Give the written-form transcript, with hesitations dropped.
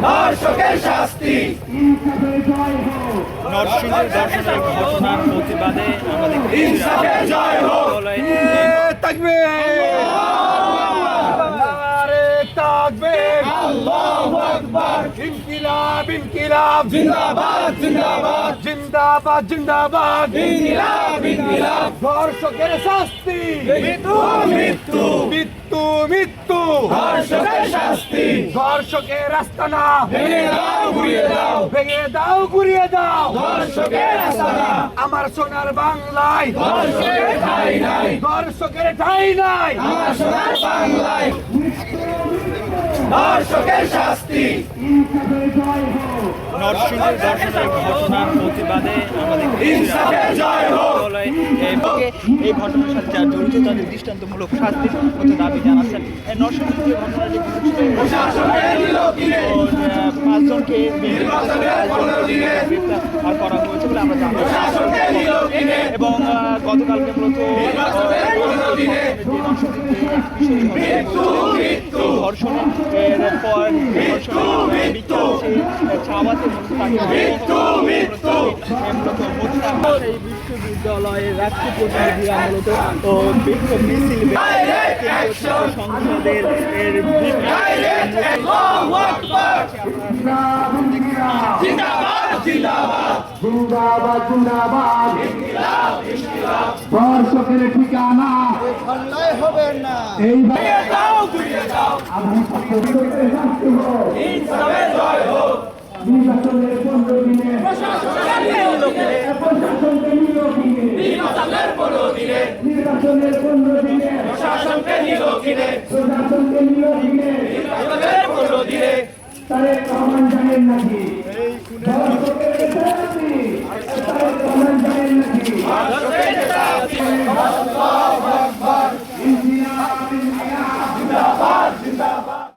ধর্ষকের শাস্তি। নরসিংদীর ধর্ষণের ঘটনার প্রতিবাদে আমরা ইনসাফের জয় হোক। আল্লাহু আকবার। ইনকিলাব ইনকিলাব জিন্দাবাদ জিন্দাবাদ জিন্দাবাদ জিন্দাবাদ ইনকিলাব ইনকিলাব। ধর্ষকের শাস্তি মৃত্যু মৃত্যু মৃত্যু মৃত্যু ধর্ষকের শাস্তি। ধর্ষকের আস্তানা ভেঙে দাও ঘুরিয়ে দাও ভেঙে দাও ঘুরিয়ে দাও ধর্ষকের আস্তানা। আমার সোনার বাংলায় ধর্ষকের ঠাঁই নাই ধর্ষকের ঠাঁই নাই আমার সোনার বাংলায়। ধর্ষকের শাস্তি। নরসিংদীর ধর্ষণের ঘটনার প্রতিবাদে আমরা ইনসাফের জয় হোক। এই ঘটনার সাথে যারা জড়িত তাদের দৃষ্টান্তমূলক শাস্তির মতো দাবি জানাচ্ছেন। নরসিংদীর যে ঘটনাটি ঘটেছিল প্রশাসনের নীলকিনে পাঁচজনকে নির্বাচনের 15 দিনে গ্রেপ্তার করা হয়েছে বলে আমরা জানতে প্রশাসনের নীলকিনে এবং গতকালকে মূলত নির্বাচনের 15 দিনে মৃত্যু মৃত্যু ধর্ষণের পর ছাওয়াতে মৃত্যু মৃত্যু। এই বিশ্ববিদ্যালয়ের রাষ্ট্র প্রতিনিধিরা মূলত বিক্ষোভ মিছিল Direct action! সংসদের আল্লাহু আকবার। জিন্দাবাদ জিন্দাবাদ জিন্দাবাদ জিন্দাবাদ ইনকিলাব ইনকিলাব। ধর্ষকের ঠিকানা এই ঘুরিয়ে দাও ঘুরিয়ে দাও ইনসাফের জয় হোক। নির্বাচনের 15 দিনে প্রশাসনের নীলকিনে নির্বাচনের 15 দিনে নির্বাচনের 15 দিনে প্রশাসনকে নীলকিনে প্রশাসনকে নিয়োগিনে নির্বাচনের 15 দিনে তারেক রহমান জানেন নাকি ধর্ষকের শাস্তি তারেক রহমান জানেন নাকি